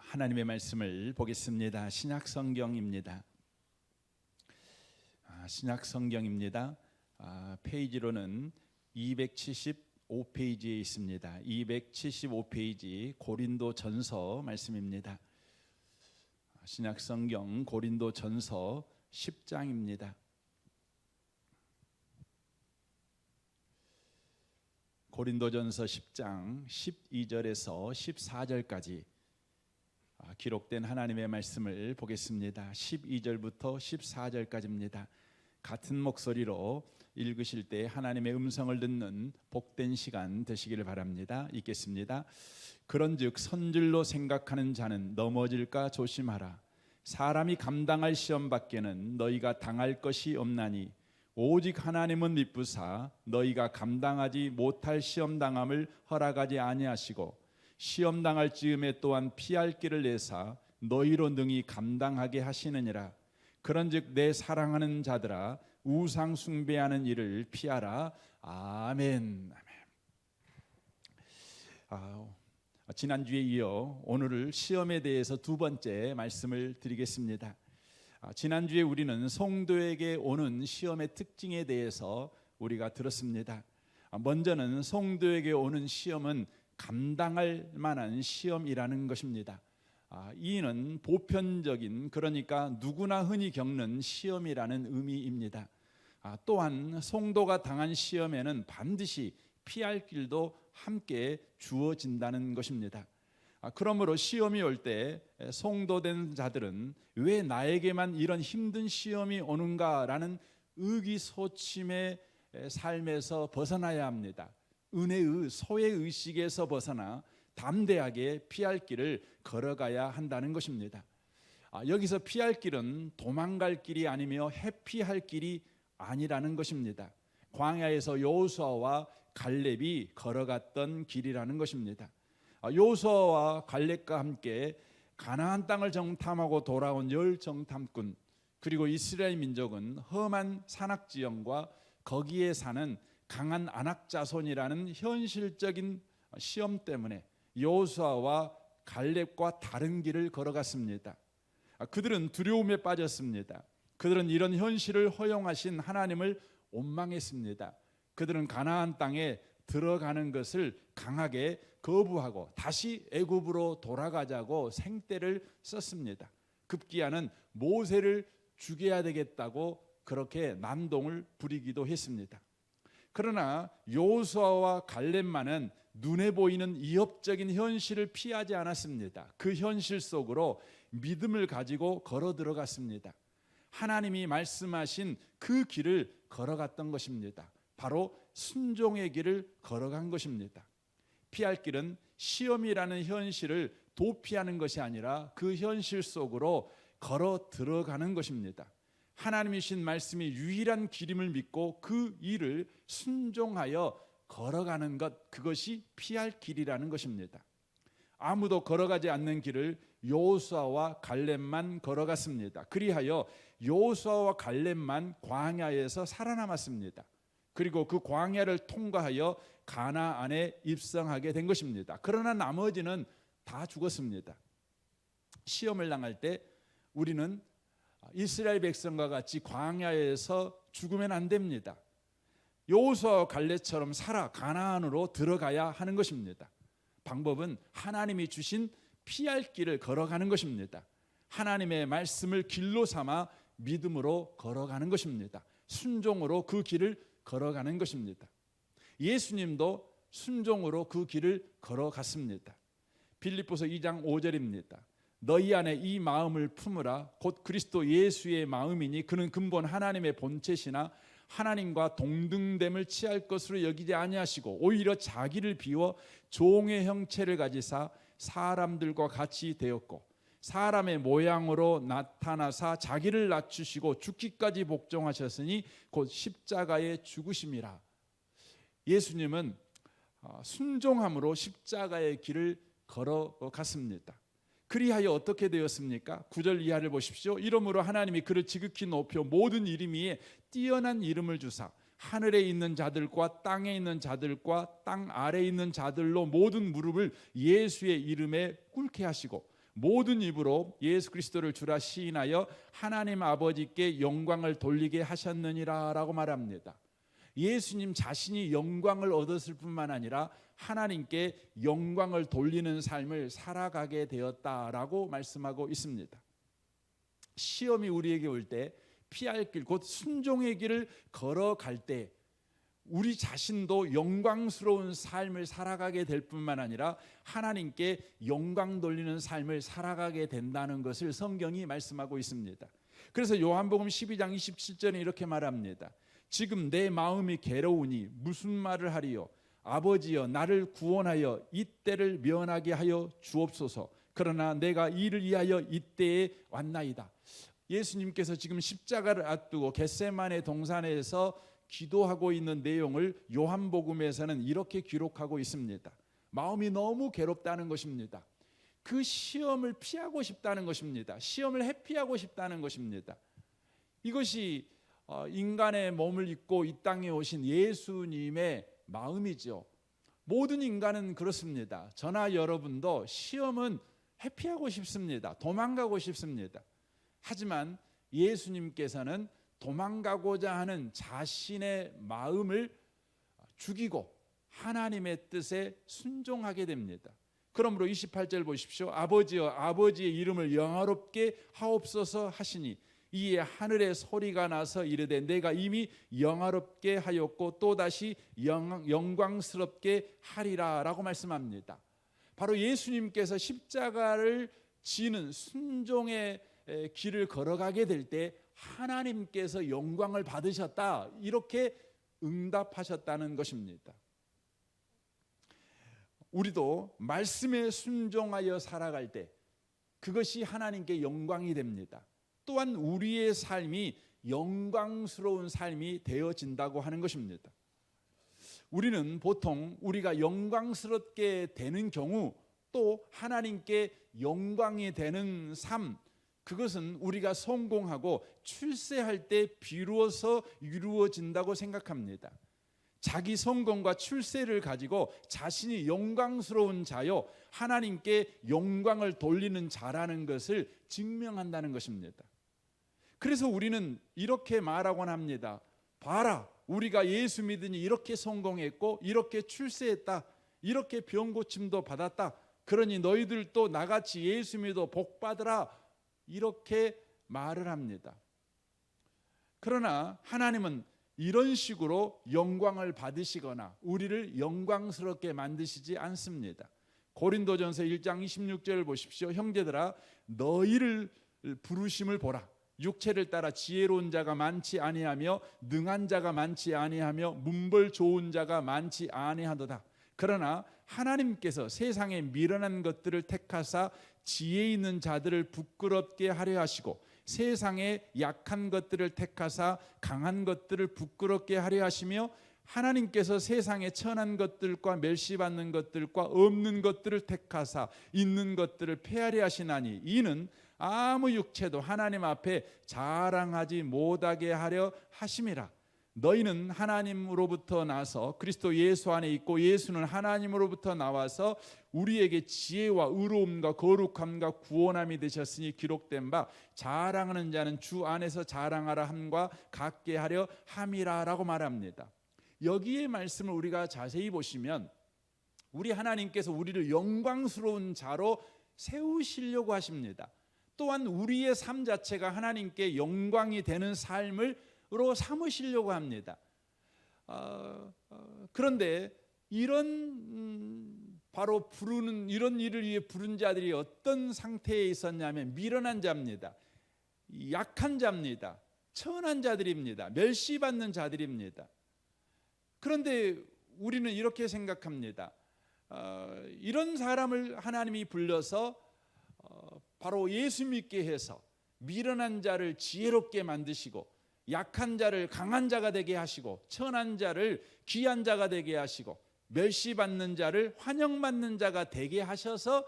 하나님의 말씀을 보겠습니다. 신약 성경입니다. 페이지로는 275페이지에 있습니다. 275페이지 고린도 전서 말씀입니다. 신약 성경 고린도 전서 10장입니다. 고린도전서 10장 12절에서 14절까지 기록된 하나님의 말씀을 보겠습니다. 12절부터 14절까지입니다. 같은 목소리로 읽으실 때 하나님의 음성을 듣는 복된 시간 되시기를 바랍니다. 읽겠습니다. 그런즉 선질로 생각하는 자는 넘어질까 조심하라. 사람이 감당할 시험 밖에는 너희가 당할 것이 없나니 오직 하나님은 미쁘사 너희가 감당하지 못할 시험 당함을 허락하지 아니하시고 시험 당할 즈음에 또한 피할 길을 내사 너희로 능히 감당하게 하시느니라. 그런즉 내 사랑하는 자들아 우상 숭배하는 일을 피하라. 아멘. 지난주에 이어 오늘 시험에 대해서 두 번째 말씀을 드리겠습니다. 지난주에 우리는 성도에게 오는 시험의 특징에 대해서 우리가 들었습니다. 먼저는 성도에게 오는 시험은 감당할 만한 시험이라는 것입니다. 이는 보편적인, 그러니까 누구나 흔히 겪는 시험이라는 의미입니다. 또한 성도가 당한 시험에는 반드시 피할 길도 함께 주어진다는 것입니다. 그러므로 시험이 올 때 성도된 자들은 왜 나에게만 이런 힘든 시험이 오는가라는 의기소침의 삶에서 벗어나야 합니다. 은혜의 소외의식에서 벗어나 담대하게 피할 길을 걸어가야 한다는 것입니다. 여기서 피할 길은 도망갈 길이 아니며 회피할 길이 아니라는 것입니다. 광야에서 여호수아와 갈렙이 걸어갔던 길이라는 것입니다. 여호수아와 갈렙과 함께 가나안 땅을 정탐하고 돌아온 열 정탐꾼, 그리고 이스라엘 민족은 험한 산악지형과 거기에 사는 강한 아낙 자손이라는 현실적인 시험 때문에 여호수아와 갈렙과 다른 길을 걸어갔습니다. 그들은 두려움에 빠졌습니다. 그들은 이런 현실을 허용하신 하나님을 원망했습니다. 그들은 가나안 땅에 들어가는 것을 강하게 거부하고 다시 애굽으로 돌아가자고 생떼를 썼습니다. 급기야는 모세를 죽여야 되겠다고 그렇게 난동을 부리기도 했습니다. 그러나 여호수아와 갈렙만은 눈에 보이는 위협적인 현실을 피하지 않았습니다. 그 현실 속으로 믿음을 가지고 걸어 들어갔습니다. 하나님이 말씀하신 그 길을 걸어갔던 것입니다. 바로 순종의 길을 걸어간 것입니다. 피할 길은 시험이라는 현실을 도피하는 것이 아니라 그 현실 속으로 걸어 들어가는 것입니다. 하나님이신 말씀이 유일한 길임을 믿고 그 일을 순종하여 걸어가는 것, 그것이 피할 길이라는 것입니다. 아무도 걸어가지 않는 길을 여호수아와 갈렙만 걸어갔습니다. 그리하여 여호수아와 갈렙만 광야에서 살아남았습니다. 그리고 그 광야를 통과하여 가나안에 입성하게 된 것입니다. 그러나 나머지는 다 죽었습니다. 시험을 당할 때 우리는 이스라엘 백성과 같이 광야에서 죽으면 안 됩니다. 여호수아와 갈렙처럼 살아 가나안으로 들어가야 하는 것입니다. 방법은 하나님이 주신 피할 길을 걸어가는 것입니다. 하나님의 말씀을 길로 삼아 믿음으로 걸어가는 것입니다. 순종으로 그 길을 걸어가는 것입니다. 예수님도 순종으로 그 길을 걸어갔습니다. 빌립보서 2장 5절입니다. 너희 안에 이 마음을 품으라. 곧 그리스도 예수의 마음이니 그는 근본 하나님의 본체시나 하나님과 동등됨을 취할 것으로 여기지 아니하시고 오히려 자기를 비워 종의 형체를 가지사 사람들과 같이 되었고 사람의 모양으로 나타나사 자기를 낮추시고 죽기까지 복종하셨으니 곧 십자가의 죽으심이라. 예수님은 순종함으로 십자가의 길을 걸어갔습니다. 그리하여 어떻게 되었습니까? 9절 이하를 보십시오. 이러므로 하나님이 그를 지극히 높여 모든 이름 위에 뛰어난 이름을 주사 하늘에 있는 자들과 땅에 있는 자들과 땅 아래에 있는 자들로 모든 무릎을 예수의 이름에 꿇게 하시고 모든 입으로 예수 그리스도를 주라 시인하여 하나님 아버지께 영광을 돌리게 하셨느니라 라고 말합니다. 예수님 자신이 영광을 얻었을 뿐만 아니라 하나님께 영광을 돌리는 삶을 살아가게 되었다라고 말씀하고 있습니다. 시험이 우리에게 올 때 피할 길, 곧 순종의 길을 걸어갈 때 우리 자신도 영광스러운 삶을 살아가게 될 뿐만 아니라 하나님께 영광 돌리는 삶을 살아가게 된다는 것을 성경이 말씀하고 있습니다. 그래서 요한복음 12장 27절에 이렇게 말합니다. 지금 내 마음이 괴로우니 무슨 말을 하리요? 아버지여 나를 구원하여 이때를 면하게 하여 주옵소서. 그러나 내가 이를 위하여 이때에 왔나이다. 예수님께서 지금 십자가를 앞두고 겟세마네 동산에서 기도하고 있는 내용을 요한복음에서는 이렇게 기록하고 있습니다. 마음이 너무 괴롭다는 것입니다. 그 시험을 피하고 싶다는 것입니다. 시험을 회피하고 싶다는 것입니다. 이것이 인간의 몸을 입고 이 땅에 오신 예수님의 마음이죠. 모든 인간은 그렇습니다. 저나 여러분도 시험은 회피하고 싶습니다. 도망가고 싶습니다. 하지만 예수님께서는 도망가고자 하는 자신의 마음을 죽이고 하나님의 뜻에 순종하게 됩니다. 그러므로 28절 보십시오. 아버지여 아버지의 이름을 영화롭게 하옵소서 하시니 이에 하늘의 소리가 나서 이르되 내가 이미 영화롭게 하였고 또다시 영광스럽게 하리라 라고 말씀합니다. 바로 예수님께서 십자가를 지는 순종의 길을 걸어가게 될 때 하나님께서 영광을 받으셨다 이렇게 응답하셨다는 것입니다. 우리도 말씀에 순종하여 살아갈 때 그것이 하나님께 영광이 됩니다. 또한 우리의 삶이 영광스러운 삶이 되어진다고 하는 것입니다. 우리는 보통 우리가 영광스럽게 되는 경우 또 하나님께 영광이 되는 삶, 그것은 우리가 성공하고 출세할 때 비로소 이루어진다고 생각합니다. 자기 성공과 출세를 가지고 자신이 영광스러운 자요 하나님께 영광을 돌리는 자라는 것을 증명한다는 것입니다. 그래서 우리는 이렇게 말하곤 합니다. 봐라, 우리가 예수 믿으니 이렇게 성공했고 이렇게 출세했다, 이렇게 병 고침도 받았다, 그러니 너희들도 나같이 예수 믿어 복 받으라, 이렇게 말을 합니다. 그러나 하나님은 이런 식으로 영광을 받으시거나 우리를 영광스럽게 만드시지 않습니다. 고린도전서 1장 26절을 보십시오. 형제들아 너희를 부르심을 보라. 육체를 따라 지혜로운 자가 많지 아니하며 능한 자가 많지 아니하며 문벌 좋은 자가 많지 아니하도다. 그러나 하나님께서 세상에 미련한 것들을 택하사 지혜 있는 자들을 부끄럽게 하려 하시고 세상에 약한 것들을 택하사 강한 것들을 부끄럽게 하려 하시며 하나님께서 세상에 천한 것들과 멸시받는 것들과 없는 것들을 택하사 있는 것들을 폐하려 하시나니 이는 아무 육체도 하나님 앞에 자랑하지 못하게 하려 하심이라. 너희는 하나님으로부터 나서 그리스도 예수 안에 있고 예수는 하나님으로부터 나와서 우리에게 지혜와 의로움과 거룩함과 구원함이 되셨으니 기록된 바 자랑하는 자는 주 안에서 자랑하라 함과 같게 하려 함이라라고 말합니다. 여기에 말씀을 우리가 자세히 보시면 우리 하나님께서 우리를 영광스러운 자로 세우시려고 하십니다. 또한 우리의 삶 자체가 하나님께 영광이 되는 삶을 삼으시려고 합니다. 그런데 이런 바로 부르는 이런 일을 위해 부른 자들이 어떤 상태에 있었냐면 미련한 자입니다. 약한 자입니다. 천한 자들입니다. 멸시받는 자들입니다. 그런데 우리는 이렇게 생각합니다. 이런 사람을 하나님이 불러서 바로 예수 믿게 해서 미련한 자를 지혜롭게 만드시고 약한 자를 강한 자가 되게 하시고 천한 자를 귀한 자가 되게 하시고 멸시받는 자를 환영받는 자가 되게 하셔서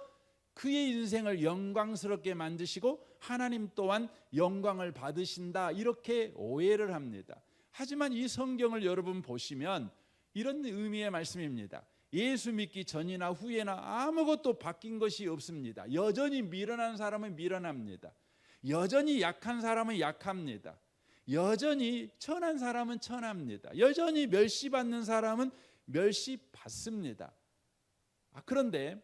그의 인생을 영광스럽게 만드시고 하나님 또한 영광을 받으신다 이렇게 오해를 합니다. 하지만 이 성경을 여러분 보시면 이런 의미의 말씀입니다. 예수 믿기 전이나 후에나 아무것도 바뀐 것이 없습니다. 여전히 미련한 사람은 미련합니다. 여전히 약한 사람은 약합니다. 여전히 천한 사람은 천합니다. 여전히 멸시받는 사람은 멸시받습니다. 그런데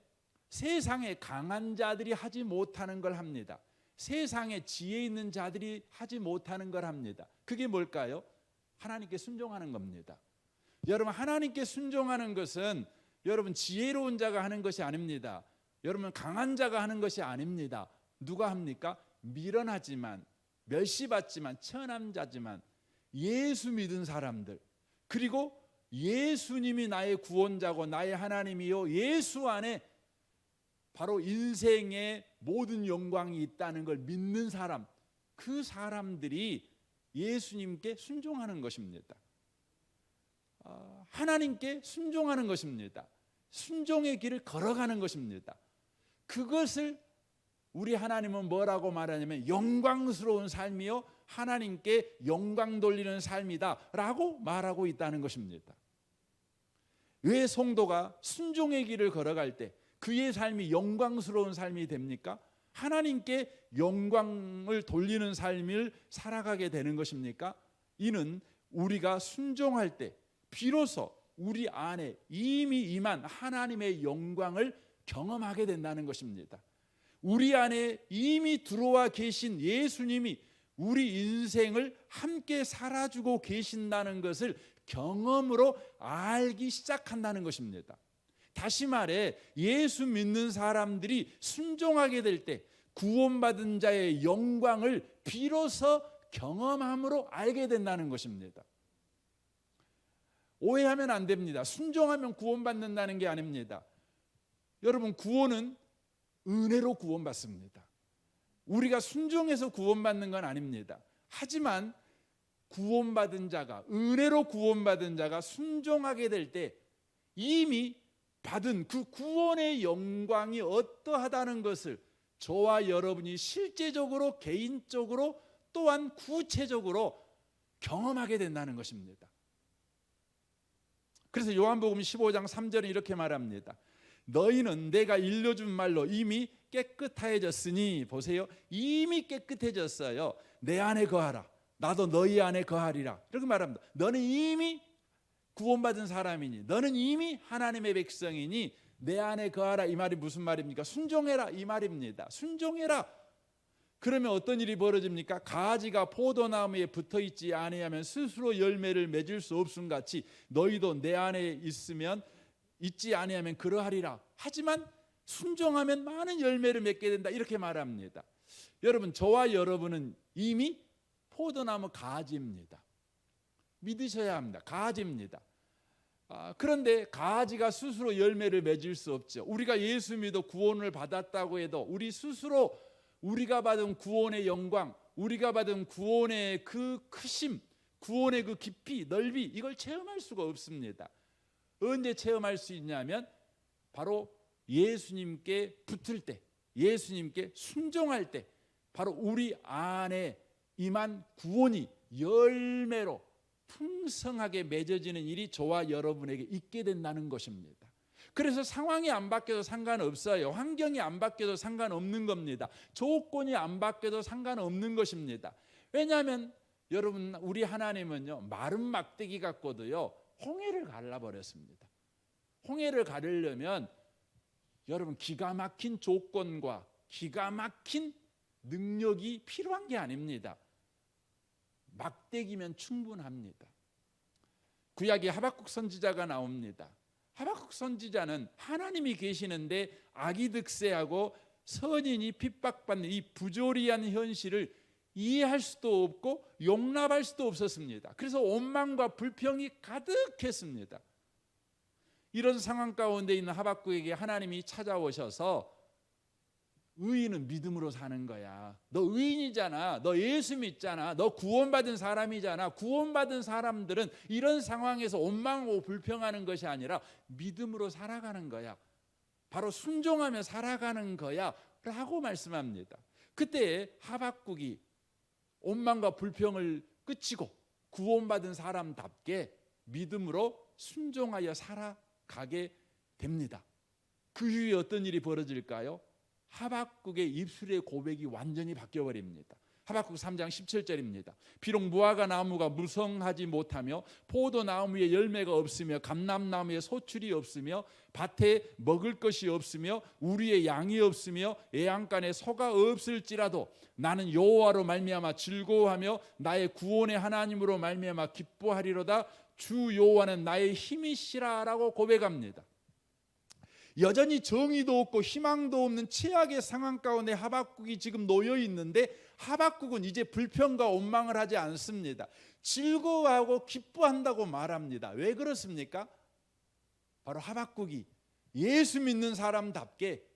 세상에 강한 자들이 하지 못하는 걸 합니다. 세상에 지혜 있는 자들이 하지 못하는 걸 합니다. 그게 뭘까요? 하나님께 순종하는 겁니다. 여러분, 하나님께 순종하는 것은 여러분 지혜로운 자가 하는 것이 아닙니다. 여러분, 강한 자가 하는 것이 아닙니다. 누가 합니까? 미련하지만 멸시받지만 천한 자지만 예수 믿은 사람들, 그리고 예수님이 나의 구원자고 나의 하나님이요, 예수 안에 바로 인생의 모든 영광이 있다는 걸 믿는 사람, 그 사람들이 예수님께 순종하는 것입니다. 하나님께 순종하는 것입니다. 순종의 길을 걸어가는 것입니다. 그것을 우리 하나님은 뭐라고 말하냐면 영광스러운 삶이요, 하나님께 영광 돌리는 삶이다 라고 말하고 있다는 것입니다. 왜 성도가 순종의 길을 걸어갈 때 그의 삶이 영광스러운 삶이 됩니까? 하나님께 영광을 돌리는 삶을 살아가게 되는 것입니까? 이는 우리가 순종할 때 비로소 우리 안에 이미 임한 하나님의 영광을 경험하게 된다는 것입니다. 우리 안에 이미 들어와 계신 예수님이 우리 인생을 함께 살아주고 계신다는 것을 경험으로 알기 시작한다는 것입니다. 다시 말해 예수 믿는 사람들이 순종하게 될 때 구원받은 자의 영광을 비로소 경험함으로 알게 된다는 것입니다. 오해하면 안 됩니다. 순종하면 구원받는다는 게 아닙니다. 여러분, 구원은 은혜로 구원받습니다. 우리가 순종해서 구원받는 건 아닙니다. 하지만 구원받은 자가, 은혜로 구원받은 자가 순종하게 될 때 이미 받은 그 구원의 영광이 어떠하다는 것을 저와 여러분이 실제적으로, 개인적으로, 또한 구체적으로 경험하게 된다는 것입니다. 그래서 요한복음 15장 3절에 이렇게 말합니다. 너희는 내가 일러준 말로 이미 깨끗해졌으니, 보세요, 이미 깨끗해졌어요. 내 안에 거하라, 나도 너희 안에 거하리라, 이렇게 말합니다. 너는 이미 구원받은 사람이니, 너는 이미 하나님의 백성이니 내 안에 거하라. 이 말이 무슨 말입니까? 순종해라, 이 말입니다. 순종해라. 그러면 어떤 일이 벌어집니까? 가지가 포도나무에 붙어있지 아니하면 스스로 열매를 맺을 수 없음 같이 너희도 내 안에 있지 아니하면 그러하리라. 하지만 순종하면 많은 열매를 맺게 된다, 이렇게 말합니다. 여러분, 저와 여러분은 이미 포도나무 가지입니다. 믿으셔야 합니다. 가지입니다. 그런데 가지가 스스로 열매를 맺을 수 없죠. 우리가 예수 믿어 구원을 받았다고 해도 우리 스스로 우리가 받은 구원의 영광, 우리가 받은 구원의 그 크심, 구원의 그 깊이, 넓이, 이걸 체험할 수가 없습니다. 언제 체험할 수 있냐면 바로 예수님께 붙을 때, 예수님께 순종할 때, 바로 우리 안에 임한 구원이 열매로 풍성하게 맺어지는 일이 저와 여러분에게 있게 된다는 것입니다. 그래서 상황이 안 바뀌어도 상관없어요. 환경이 안 바뀌어도 상관없는 겁니다. 조건이 안 바뀌어도 상관없는 것입니다. 왜냐하면 여러분, 우리 하나님은요, 마른 막대기 갖고도요 홍해를 갈라버렸습니다. 홍해를 가르려면 여러분, 기가 막힌 조건과 기가 막힌 능력이 필요한 게 아닙니다. 막대기면 충분합니다. 구약에 하박국 선지자가 나옵니다. 하박국 선지자는 하나님이 계시는데 악이 득세하고 선인이 핍박받는 이 부조리한 현실을 이해할 수도 없고 용납할 수도 없었습니다. 그래서 원망과 불평이 가득했습니다. 이런 상황 가운데 있는 하박국에게 하나님이 찾아오셔서 의인은 믿음으로 사는 거야. 너 의인이잖아. 너 예수 믿잖아. 너 구원받은 사람이잖아. 구원받은 사람들은 이런 상황에서 원망하고 불평하는 것이 아니라 믿음으로 살아가는 거야. 바로 순종하며 살아가는 거야 라고 말씀합니다. 그때 하박국이 원망과 불평을 끝이고 구원받은 사람답게 믿음으로 순종하여 살아가게 됩니다. 그 후에 어떤 일이 벌어질까요? 하박국의 입술의 고백이 완전히 바뀌어버립니다. 하박국 3장 17절입니다. 비록 무화과 나무가 무성하지 못하며 포도나무에 열매가 없으며 감람나무에 소출이 없으며 밭에 먹을 것이 없으며 우리의 양이 없으며 애양간에 소가 없을지라도 나는 여호와로 말미암아 즐거워하며 나의 구원의 하나님으로 말미암아 기뻐하리로다. 주 여호와는 나의 힘이시라라고 고백합니다. 여전히 정의도 없고 희망도 없는 최악의 상황 가운데 하박국이 지금 놓여 있는데 하박국은 이제 불평과 원망을 하지 않습니다. 즐거워하고 기뻐한다고 말합니다. 왜 그렇습니까? 바로 하박국이 예수 믿는 사람답게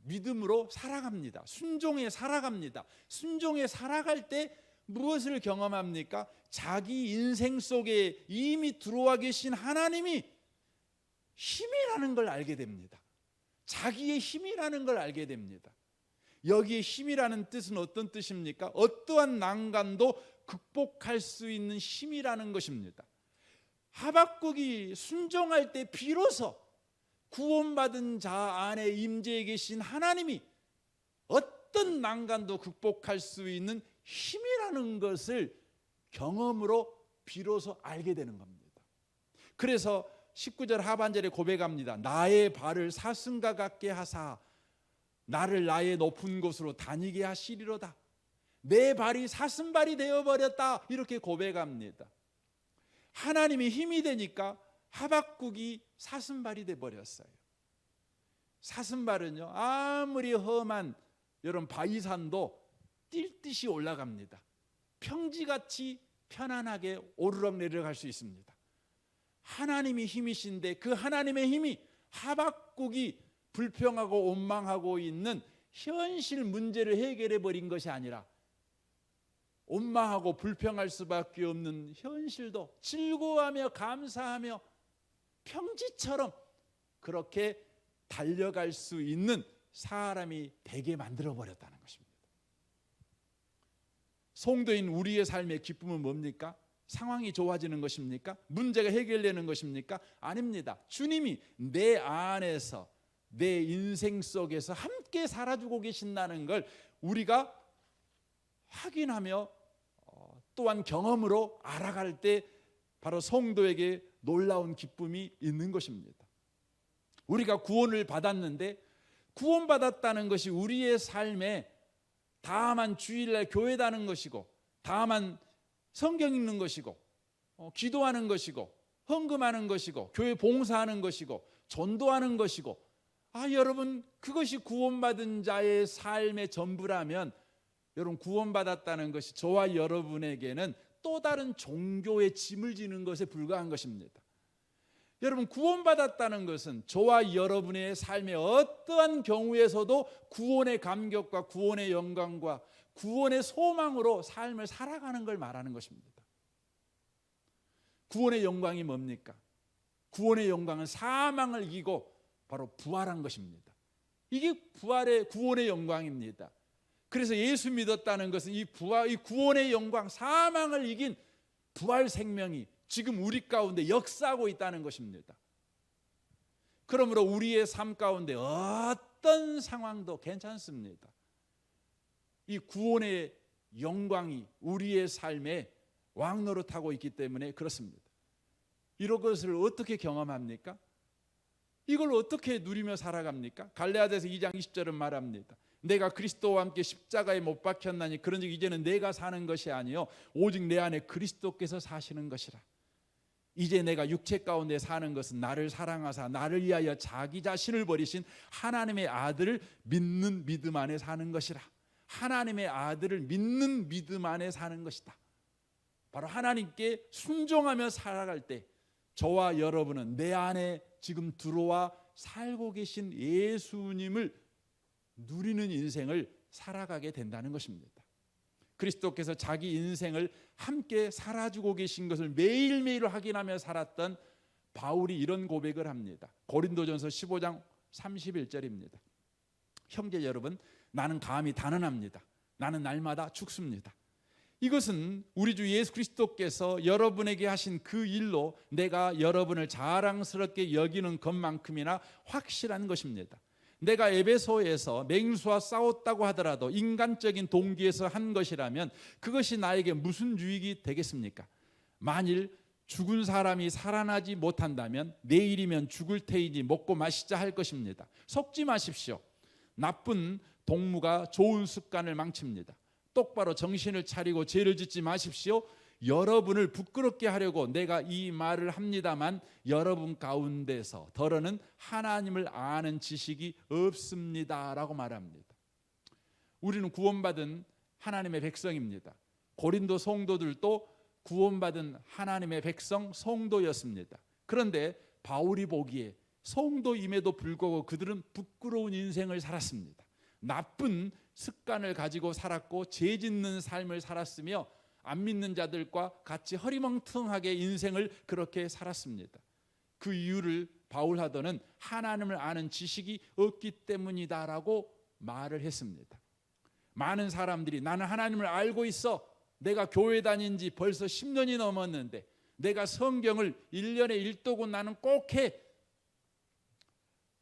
믿음으로 살아갑니다. 순종에 살아갑니다. 순종에 살아갈 때 무엇을 경험합니까? 자기 인생 속에 이미 들어와 계신 하나님이 힘이라는 걸 알게 됩니다. 자기의 힘이라는 걸 알게 됩니다. 여기에 힘이라는 뜻은 어떤 뜻입니까? 어떠한 난관도 극복할 수 있는 힘이라는 것입니다. 하박국이 순종할 때 비로소 구원받은 자 안에 임재해 계신 하나님이 어떤 난관도 극복할 수 있는 힘이라는 것을 경험으로 비로소 알게 되는 겁니다. 그래서 19절 하반절에 고백합니다. 나의 발을 사슴과 같게 하사 나를 나의 높은 곳으로 다니게 하시리로다. 내 발이 사슴발이 되어버렸다. 이렇게 고백합니다. 하나님이 힘이 되니까 하박국이 사슴발이 되어버렸어요. 사슴발은요, 아무리 험한 이런 바위산도 뛸 듯이 올라갑니다. 평지같이 편안하게 오르락 내리락 할 수 있습니다. 하나님이 힘이신데 그 하나님의 힘이 하박국이 불평하고 원망하고 있는 현실 문제를 해결해 버린 것이 아니라 원망하고 불평할 수밖에 없는 현실도 즐거워하며 감사하며 평지처럼 그렇게 달려갈 수 있는 사람이 되게 만들어 버렸다는 것입니다. 성도인 우리의 삶의 기쁨은 뭡니까? 상황이 좋아지는 것입니까? 문제가 해결되는 것입니까? 아닙니다. 주님이 내 안에서 내 인생 속에서 함께 살아주고 계신다는 걸 우리가 확인하며 또한 경험으로 알아갈 때 바로 성도에게 놀라운 기쁨이 있는 것입니다. 우리가 구원을 받았는데 구원받았다는 것이 우리의 삶에 다만 주일날 교회 다는 것이고 다만 성경 읽는 것이고 기도하는 것이고 헌금하는 것이고 교회 봉사하는 것이고 전도하는 것이고 여러분 그것이 구원받은 자의 삶의 전부라면 여러분 구원받았다는 것이 저와 여러분에게는 또 다른 종교의 짐을 지는 것에 불과한 것입니다. 여러분 구원받았다는 것은 저와 여러분의 삶의 어떠한 경우에서도 구원의 감격과 구원의 영광과 구원의 소망으로 삶을 살아가는 걸 말하는 것입니다. 구원의 영광이 뭡니까? 구원의 영광은 사망을 이기고 바로 부활한 것입니다. 이게 구원의 영광입니다. 그래서 예수 믿었다는 것은 이 구원의 영광, 사망을 이긴 부활 생명이 지금 우리 가운데 역사하고 있다는 것입니다. 그러므로 우리의 삶 가운데 어떤 상황도 괜찮습니다. 이 구원의 영광이 우리의 삶에 왕노릇하고 있기 때문에 그렇습니다. 이런 것을 어떻게 경험합니까? 이걸 어떻게 누리며 살아갑니까? 갈라디아서 2장 20절은 말합니다. 내가 그리스도와 함께 십자가에 못 박혔나니 그런즉 이제는 내가 사는 것이 아니요 오직 내 안에 그리스도께서 사시는 것이라. 이제 내가 육체 가운데 사는 것은 나를 사랑하사 나를 위하여 자기 자신을 버리신 하나님의 아들을 믿는 믿음 안에 사는 것이라. 하나님의 아들을 믿는 믿음 안에 사는 것이다. 바로 하나님께 순종하며 살아갈 때 저와 여러분은 내 안에 지금 들어와 살고 계신 예수님을 누리는 인생을 살아가게 된다는 것입니다. 그리스도께서 자기 인생을 함께 살아주고 계신 것을 매일매일 확인하며 살았던 바울이 이런 고백을 합니다. 고린도전서 15장 31절입니다. 형제 여러분, 나는 감히 단언합니다. 나는 날마다 죽습니다. 이것은 우리 주 예수 그리스도께서 여러분에게 하신 그 일로 내가 여러분을 자랑스럽게 여기는 것만큼이나 확실한 것입니다. 내가 에베소에서 맹수와 싸웠다고 하더라도 인간적인 동기에서 한 것이라면 그것이 나에게 무슨 유익이 되겠습니까? 만일 죽은 사람이 살아나지 못한다면 내일이면 죽을 테이니 먹고 마시자 할 것입니다. 속지 마십시오. 나쁜 동무가 좋은 습관을 망칩니다. 똑바로 정신을 차리고 죄를 짓지 마십시오. 여러분을 부끄럽게 하려고 내가 이 말을 합니다만 여러분 가운데서 더러는 하나님을 아는 지식이 없습니다라고 말합니다. 우리는 구원받은 하나님의 백성입니다. 고린도 성도들도 구원받은 하나님의 백성 성도였습니다. 그런데 바울이 보기에 성도임에도 불구하고 그들은 부끄러운 인생을 살았습니다. 나쁜 습관을 가지고 살았고 죄 짓는 삶을 살았으며 안 믿는 자들과 같이 허리멍텅하게 인생을 그렇게 살았습니다. 그 이유를 바울 하더는 하나님을 아는 지식이 없기 때문이다라고 말을 했습니다. 많은 사람들이 나는 하나님을 알고 있어. 내가 교회 다닌 지 벌써 10년이 넘었는데 내가 성경을 1년에 1독은 나는 꼭 해.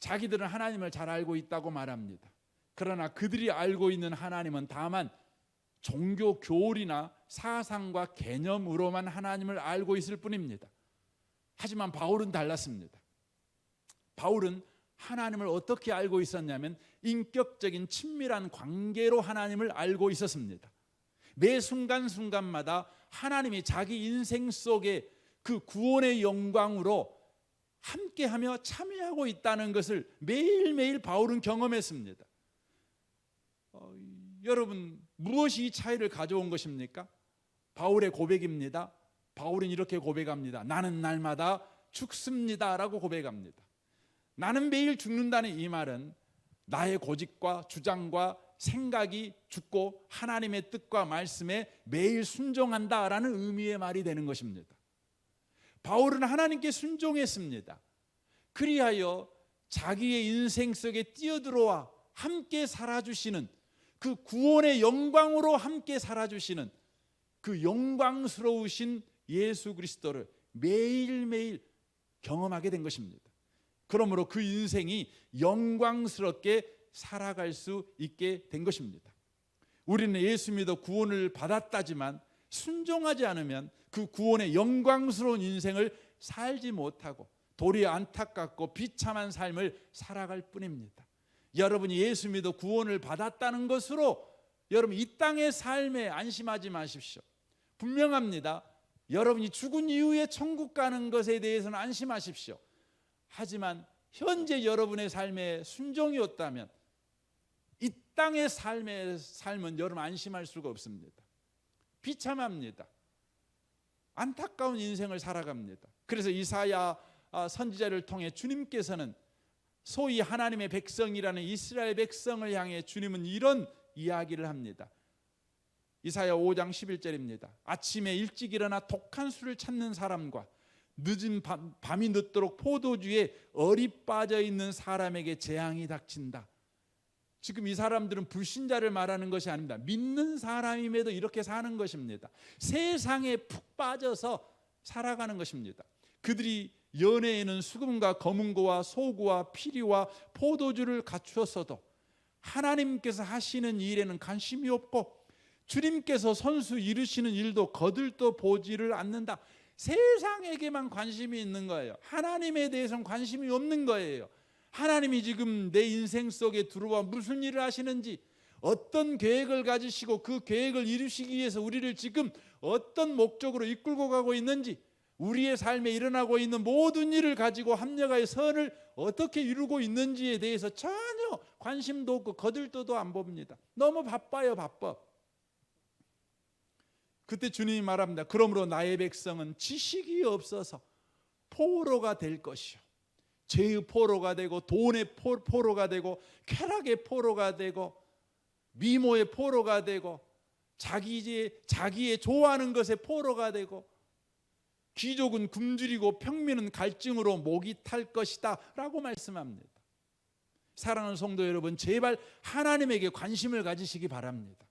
자기들은 하나님을 잘 알고 있다고 말합니다. 그러나 그들이 알고 있는 하나님은 다만 종교 교리나 사상과 개념으로만 하나님을 알고 있을 뿐입니다. 하지만 바울은 달랐습니다. 바울은 하나님을 어떻게 알고 있었냐면 인격적인 친밀한 관계로 하나님을 알고 있었습니다. 매 순간순간마다 하나님이 자기 인생 속에 그 구원의 영광으로 함께하며 참여하고 있다는 것을 매일매일 바울은 경험했습니다. 여러분, 무엇이 이 차이를 가져온 것입니까? 바울의 고백입니다. 바울은 이렇게 고백합니다. 나는 날마다 죽습니다 라고 고백합니다. 나는 매일 죽는다는 이 말은 나의 고집과 주장과 생각이 죽고 하나님의 뜻과 말씀에 매일 순종한다라는 의미의 말이 되는 것입니다. 바울은 하나님께 순종했습니다. 그리하여 자기의 인생 속에 뛰어들어와 함께 살아주시는 그 구원의 영광으로 함께 살아주시는 그 영광스러우신 예수 그리스도를 매일매일 경험하게 된 것입니다. 그러므로 그 인생이 영광스럽게 살아갈 수 있게 된 것입니다. 우리는 예수 믿어 구원을 받았다지만 순종하지 않으면 그 구원의 영광스러운 인생을 살지 못하고 도리어 안타깝고 비참한 삶을 살아갈 뿐입니다. 여러분이 예수 믿어 구원을 받았다는 것으로 여러분 이 땅의 삶에 안심하지 마십시오. 분명합니다. 여러분이 죽은 이후에 천국 가는 것에 대해서는 안심하십시오. 하지만 현재 여러분의 삶에 순종이었다면 이 땅의 삶은 여러분 안심할 수가 없습니다. 비참합니다. 안타까운 인생을 살아갑니다. 그래서 이사야 선지자를 통해 주님께서는 소위 하나님의 백성이라는 이스라엘 백성을 향해 주님은 이런 이야기를 합니다. 이사야 5장 11절입니다. 아침에 일찍 일어나 독한 술을 찾는 사람과 늦은 밤이 늦도록 포도주에 얼이 빠져 있는 사람에게 재앙이 닥친다. 지금 이 사람들은 불신자를 말하는 것이 아닙니다. 믿는 사람임에도 이렇게 사는 것입니다. 세상에 푹 빠져서 살아가는 것입니다. 그들이 연회에는 수금과 검은고와 소구와 피리와 포도주를 갖추었어도 하나님께서 하시는 일에는 관심이 없고 주님께서 선수 이루시는 일도 거들떠 보지를 않는다. 세상에게만 관심이 있는 거예요. 하나님에 대해서는 관심이 없는 거예요. 하나님이 지금 내 인생 속에 들어와 무슨 일을 하시는지, 어떤 계획을 가지시고 그 계획을 이루시기 위해서 우리를 지금 어떤 목적으로 이끌고 가고 있는지, 우리의 삶에 일어나고 있는 모든 일을 가지고 합력하여 선을 어떻게 이루고 있는지에 대해서 전혀 관심도 없고 거들떠도 안 봅니다. 너무 바빠요, 바빠. 그때 주님이 말합니다. 그러므로 나의 백성은 지식이 없어서 포로가 될 것이요, 죄의 포로가 되고 돈의 포로가 되고 쾌락의 포로가 되고 미모의 포로가 되고 자기의 좋아하는 것의 포로가 되고 귀족은 굶주리고 평민은 갈증으로 목이 탈 것이다 라고 말씀합니다. 사랑하는 성도 여러분, 제발 하나님에게 관심을 가지시기 바랍니다.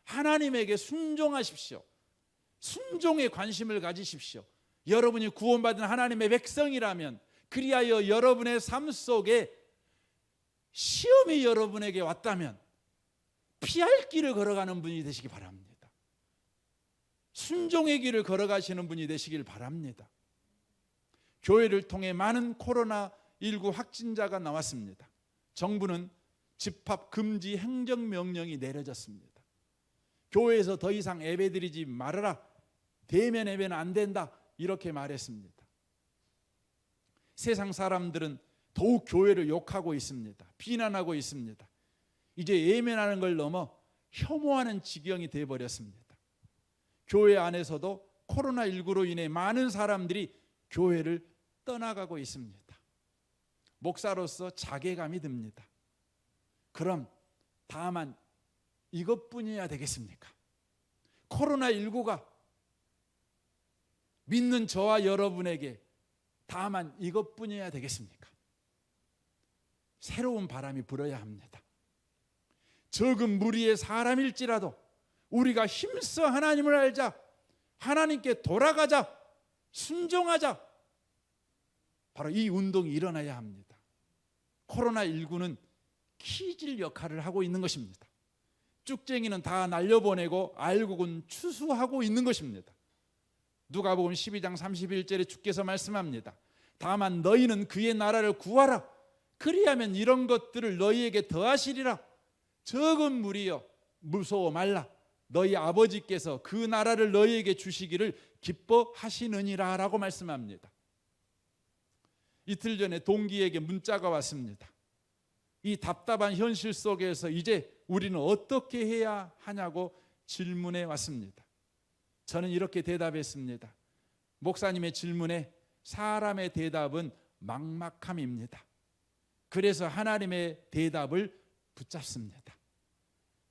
하나님에게 순종하십시오. 순종에 관심을 가지십시오. 여러분이 구원받은 하나님의 백성이라면, 그리하여 여러분의 삶 속에 시험이 여러분에게 왔다면 피할 길을 걸어가는 분이 되시기 바랍니다. 순종의 길을 걸어가시는 분이 되시길 바랍니다. 교회를 통해 많은 코로나19 확진자가 나왔습니다. 정부는 집합 금지 행정명령이 내려졌습니다. 교회에서 더 이상 예배드리지 말아라, 대면 예배는 안 된다, 이렇게 말했습니다. 세상 사람들은 더욱 교회를 욕하고 있습니다. 비난하고 있습니다. 이제 예면하는 걸 넘어 혐오하는 지경이 되어버렸습니다. 교회 안에서도 코로나19로 인해 많은 사람들이 교회를 떠나가고 있습니다. 목사로서 자괴감이 듭니다. 그럼 다만 이것뿐이어야 되겠습니까? 코로나19가 믿는 저와 여러분에게 다만 이것뿐이어야 되겠습니까? 새로운 바람이 불어야 합니다. 적은 무리의 사람일지라도 우리가 힘써 하나님을 알자, 하나님께 돌아가자, 순종하자, 바로 이 운동이 일어나야 합니다. 코로나19는 키질 역할을 하고 있는 것입니다. 쭉쟁이는 다 날려보내고 알곡은 추수하고 있는 것입니다. 누가복음 12장 31절에 주께서 말씀합니다. 다만 너희는 그의 나라를 구하라. 그리하면 이런 것들을 너희에게 더하시리라. 적은 무리여 무서워 말라. 너희 아버지께서 그 나라를 너희에게 주시기를 기뻐하시느니라 라고 말씀합니다. 이틀 전에 동기에게 문자가 왔습니다. 이 답답한 현실 속에서 이제 우리는 어떻게 해야 하냐고 질문해 왔습니다. 저는 이렇게 대답했습니다. 목사님의 질문에 사람의 대답은 막막함입니다. 그래서 하나님의 대답을 붙잡습니다.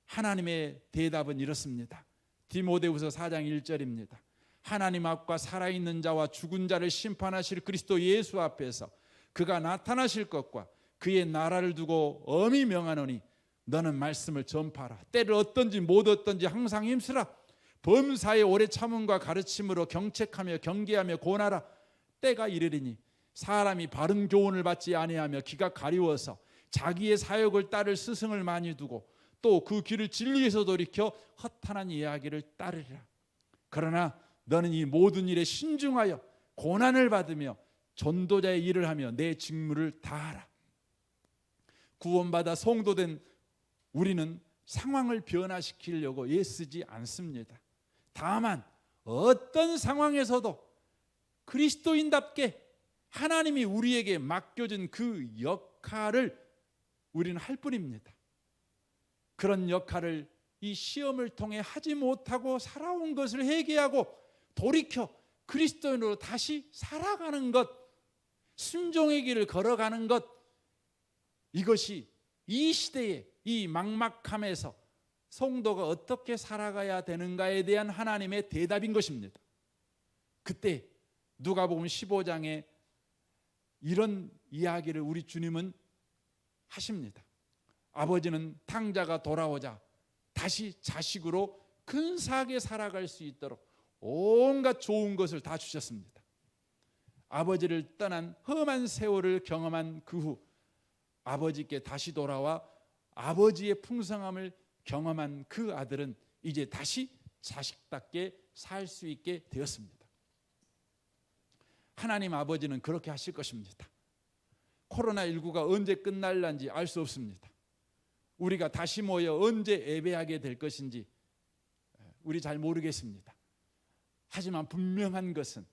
하나님의 대답은 이렇습니다. 디모데후서 4장 1절입니다. 하나님 앞과 살아있는 자와 죽은 자를 심판하실 그리스도 예수 앞에서 그가 나타나실 것과 그의 나라를 두고 엄히 명하노니 너는 말씀을 전파하라. 때를 얻든지 못 얻든지 항상 힘쓰라. 범사의 오래 참음과 가르침으로 경책하며 경계하며 권하라. 때가 이르리니 사람이 바른 교훈을 받지 아니하며 귀가 가리워서 자기의 사욕을 따를 스승을 많이 두고 또 그 길을 진리에서 돌이켜 허탄한 이야기를 따르리라. 그러나 너는 이 모든 일에 신중하여 고난을 받으며 전도자의 일을 하며 내 직무를 다하라. 구원받아 성도된 우리는 상황을 변화시키려고 애쓰지 않습니다. 다만 어떤 상황에서도 그리스도인답게 하나님이 우리에게 맡겨준 그 역할을 우리는 할 뿐입니다. 그런 역할을 이 시험을 통해 하지 못하고 살아온 것을 회개하고 돌이켜 그리스도인으로 다시 살아가는 것, 순종의 길을 걸어가는 것, 이것이 이 시대의 이 막막함에서 성도가 어떻게 살아가야 되는가에 대한 하나님의 대답인 것입니다. 그때 누가복음 15장에 이런 이야기를 우리 주님은 하십니다. 아버지는 탕자가 돌아오자 다시 자식으로 근사하게 살아갈 수 있도록 온갖 좋은 것을 다 주셨습니다. 아버지를 떠난 험한 세월을 경험한 그 후 아버지께 다시 돌아와 아버지의 풍성함을 경험한 그 아들은 이제 다시 자식답게 살 수 있게 되었습니다. 하나님 아버지는 그렇게 하실 것입니다. 코로나19가 언제 끝날는지 알 수 없습니다. 우리가 다시 모여 언제 예배하게 될 것인지 우리 잘 모르겠습니다. 하지만 분명한 것은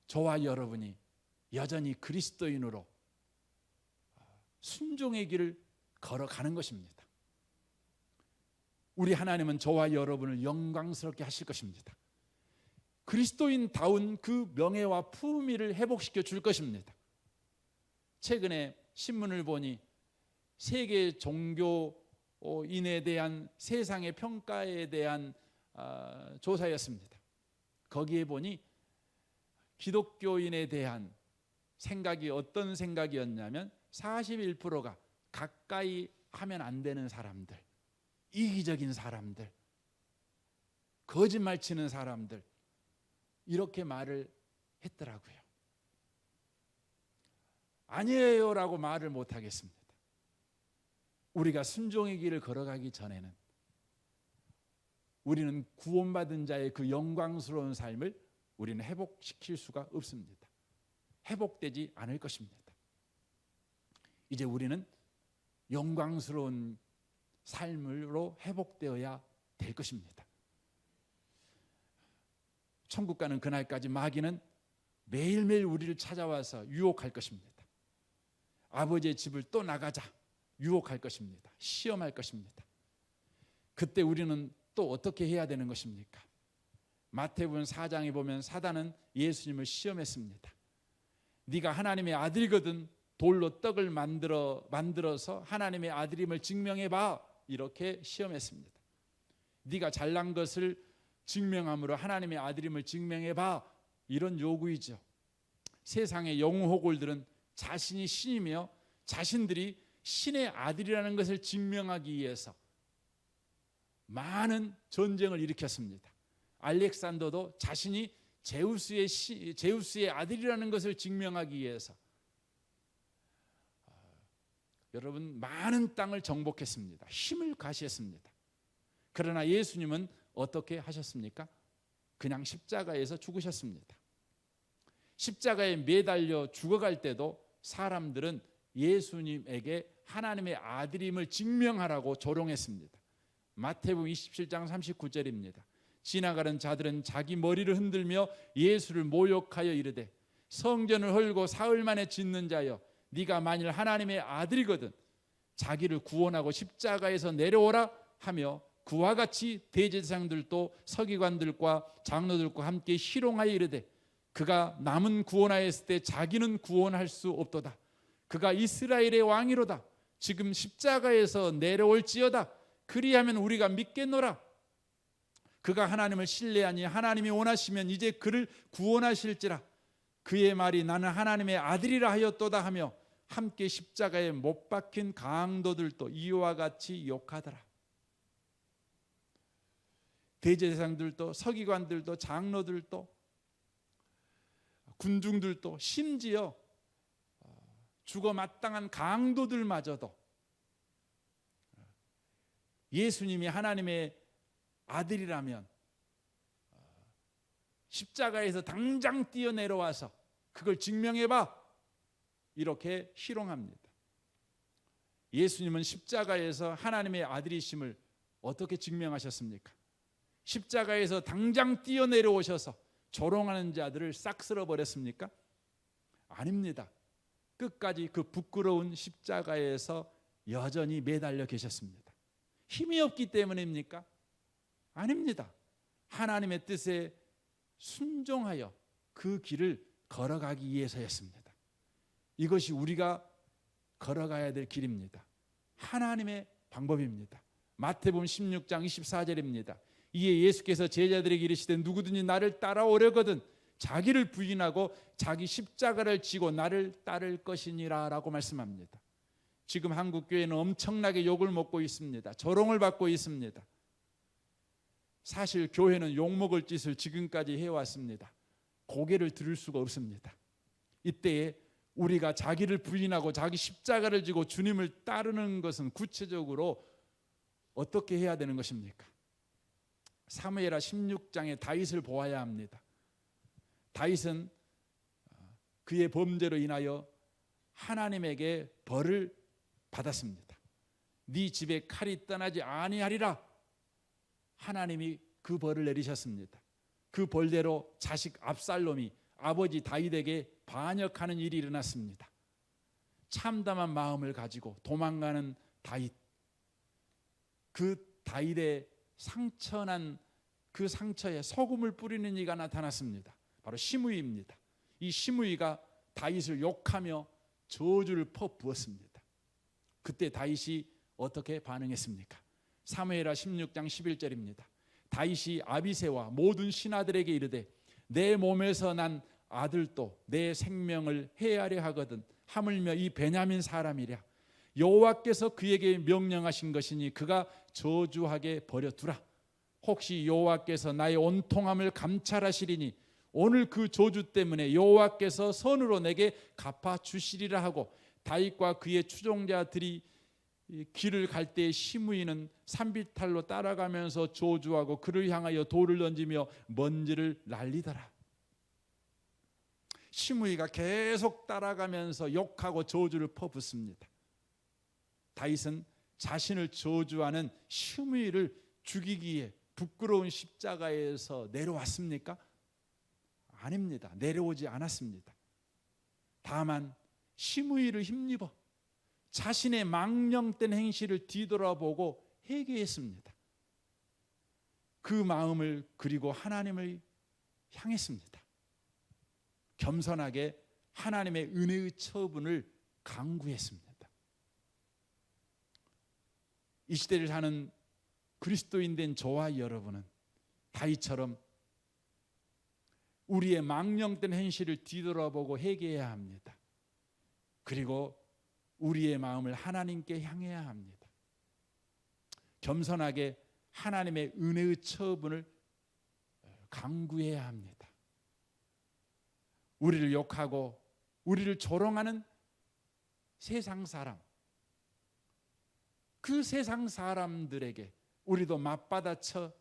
저와 여러분이 여전히 그리스도인으로 순종의 길을 걸어가는 것입니다. 우리 하나님은 저와 여러분을 영광스럽게 하실 것입니다. 그리스도인다운 그 명예와 품위를 회복시켜 줄 것입니다. 최근에 신문을 보니 세계 종교인에 대한 세상의 평가에 대한 조사였습니다. 거기에 보니 기독교인에 대한 생각이 어떤 생각이었냐면 41%가 가까이 하면 안 되는 사람들, 이기적인 사람들, 거짓말 치는 사람들, 이렇게 말을 했더라고요. 아니에요라고 말을 못하겠습니다. 우리가 순종의 길을 걸어가기 전에는 우리는 구원받은 자의 그 영광스러운 삶을 우리는 회복시킬 수가 없습니다. 회복되지 않을 것입니다. 이제 우리는 영광스러운 삶으로 회복되어야 될 것입니다. 천국 가는 그날까지 마귀는 매일매일 우리를 찾아와서 유혹할 것입니다. 아버지의 집을 또 나가자 유혹할 것입니다. 시험할 것입니다. 그때 우리는 또 어떻게 해야 되는 것입니까? 마태복음 4장에 보면 사단은 예수님을 시험했습니다. 네가 하나님의 아들이거든 돌로 떡을 만들어서 하나님의 아들임을 증명해봐, 이렇게 시험했습니다. 네가 잘난 것을 증명함으로 하나님의 아들임을 증명해봐, 이런 요구이죠. 세상의 영웅호골들은 자신이 신이며 자신들이 신의 아들이라는 것을 증명하기 위해서 많은 전쟁을 일으켰습니다. 알렉산더도 자신이 제우스의 아들이라는 것을 증명하기 위해서 여러분 많은 땅을 정복했습니다. 힘을 가시했습니다. 그러나 예수님은 어떻게 하셨습니까? 그냥 십자가에서 죽으셨습니다. 십자가에 매달려 죽어갈 때도 사람들은 예수님에게 하나님의 아들임을 증명하라고 조롱했습니다. 마태복음 27장 39절입니다. 지나가는 자들은 자기 머리를 흔들며 예수를 모욕하여 이르되 성전을 헐고 사흘 만에 짓는 자여, 네가 만일 하나님의 아들이거든 자기를 구원하고 십자가에서 내려오라 하며 그와 같이 대제사장들도 서기관들과 장로들과 함께 희롱하여 이르되 그가 남은 구원하였을 때 자기는 구원할 수 없도다. 그가 이스라엘의 왕이로다. 지금 십자가에서 내려올지어다. 그리하면 우리가 믿겠노라. 그가 하나님을 신뢰하니 하나님이 원하시면 이제 그를 구원하실지라. 그의 말이 나는 하나님의 아들이라 하였도다 하며 함께 십자가에 못 박힌 강도들도 이와 같이 욕하더라. 대제사장들도 서기관들도 장로들도 군중들도 심지어 죽어 마땅한 강도들마저도 예수님이 하나님의 아들이라면 십자가에서 당장 뛰어내려와서 그걸 증명해봐, 이렇게 희롱합니다. 예수님은 십자가에서 하나님의 아들이심을 어떻게 증명하셨습니까? 십자가에서 당장 뛰어내려오셔서 조롱하는 자들을 싹 쓸어버렸습니까? 아닙니다. 끝까지 그 부끄러운 십자가에서 여전히 매달려 계셨습니다. 힘이 없기 때문입니까? 아닙니다. 하나님의 뜻에 순종하여 그 길을 걸어가기 위해서였습니다. 이것이 우리가 걸어가야 될 길입니다. 하나님의 방법입니다. 마태복음 16장 24절입니다. 이에 예수께서 제자들에게 이르시되 누구든지 나를 따라오려거든 자기를 부인하고 자기 십자가를 지고 나를 따를 것이니라 라고 말씀합니다. 지금 한국 교회는 엄청나게 욕을 먹고 있습니다. 조롱을 받고 있습니다. 사실 교회는 욕먹을 짓을 지금까지 해왔습니다. 고개를 들을 수가 없습니다. 이때에 우리가 자기를 부인하고 자기 십자가를 지고 주님을 따르는 것은 구체적으로 어떻게 해야 되는 것입니까? 사무엘하 16장의 다윗을 보아야 합니다. 다윗은 그의 범죄로 인하여 하나님에게 벌을 받았습니다. 네 집에 칼이 떠나지 아니하리라. 하나님이 그 벌을 내리셨습니다. 그 벌대로 자식 압살롬이 아버지 다윗에게 반역하는 일이 일어났습니다. 참담한 마음을 가지고 도망가는 다윗, 그 다윗의 상처난 그 상처에 소금을 뿌리는 이가 나타났습니다. 바로 시므이입니다. 이 시므이가 다윗을 욕하며 저주를 퍼부었습니다. 그때 다윗이 어떻게 반응했습니까? 사무엘하 16장 11절입니다. 다윗이 아비새와 모든 신하들에게 이르되 내 몸에서 난 아들도 내 생명을 해하려 하거든 하물며 이 베냐민 사람이랴. 여호와께서 그에게 명령하신 것이니 그가 저주하게 버려두라. 혹시 여호와께서 나의 온통함을 감찰하시리니 오늘 그 저주 때문에 여호와께서 선으로 내게 갚아 주시리라 하고, 다윗과 그의 추종자들이 길을 갈 때에 시므이는 산비탈로 따라가면서 저주하고 그를 향하여 돌을 던지며 먼지를 날리더라. 시므이가 계속 따라가면서 욕하고 저주를 퍼붓습니다. 다윗은 자신을 저주하는 시므이를 죽이기에 부끄러운 십자가에서 내려왔습니까? 아닙니다. 내려오지 않았습니다. 다만 시므이를 힘입어 자신의 망령된 행실을 뒤돌아보고 회개했습니다. 그 마음을 그리고 하나님을 향했습니다. 겸손하게 하나님의 은혜의 처분을 간구했습니다. 이 시대를 사는 그리스도인 된 저와 여러분은 다윗처럼 우리의 망령된 행실을 뒤돌아보고 회개해야 합니다. 그리고 우리의 마음을 하나님께 향해야 합니다. 겸손하게 하나님의 은혜의 처분을 간구해야 합니다. 우리를 욕하고 우리를 조롱하는 세상 사람, 그 세상 사람들에게 우리도 맞받아쳐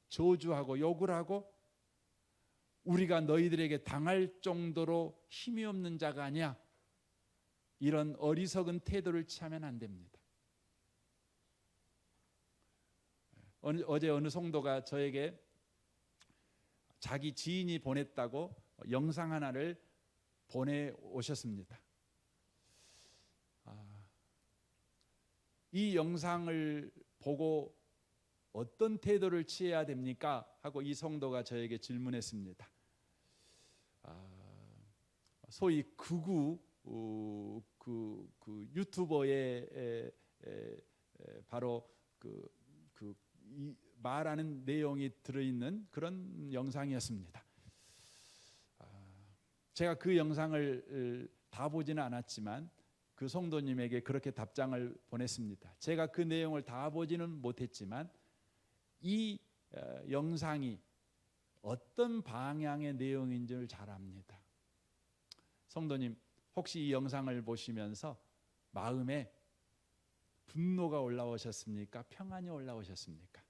저주하고 욕을 하고, 우리가 너희들에게 당할 정도로 힘이 없는 자가 아니야, 이런 어리석은 태도를 취하면 안 됩니다. 어제 어느 성도가 저에게 자기 지인이 보냈다고 영상 하나를 보내오셨습니다. 이 영상을 보고 어떤 태도를 취해야 됩니까? 하고 이 성도가 저에게 질문했습니다. 소위 극우 그 유튜버의 바로 이 말하는 내용이 들어있는 그런 영상이었습니다. 제가 그 영상을 다 보지는 않았지만 그 성도님에게 그렇게 답장을 보냈습니다. 제가 그 내용을 다 보지는 못했지만 이 영상이 어떤 방향의 내용인지를 잘 압니다. 성도님, 혹시 이 영상을 보시면서 마음에 분노가 올라오셨습니까? 평안이 올라오셨습니까?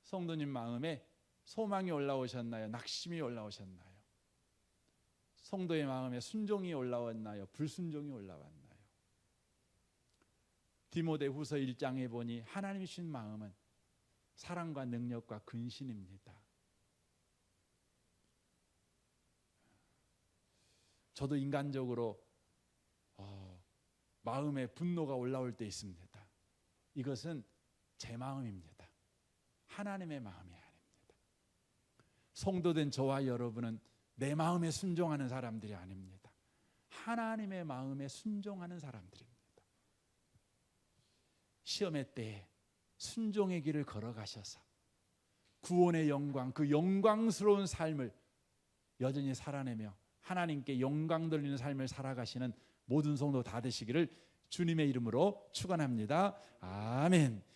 성도님 마음에 소망이 올라오셨나요? 낙심이 올라오셨나요? 성도의 마음에 순종이 올라왔나요? 불순종이 올라왔나요? 디모데후서 1장에 보니 하나님이 주신 마음은 사랑과 능력과 근신입니다. 저도 인간적으로 마음에 분노가 올라올 때 있습니다. 이것은 제 마음입니다. 하나님의 마음이 아닙니다. 성도된 저와 여러분은 내 마음에 순종하는 사람들이 아닙니다. 하나님의 마음에 순종하는 사람들입니다. 시험의 때에 순종의 길을 걸어가셔서 구원의 영광, 그 영광스러운 삶을 여전히 살아내며 하나님께 영광 돌리는 삶을 살아가시는 모든 성도 다 되시기를 주님의 이름으로 축원합니다. 아멘.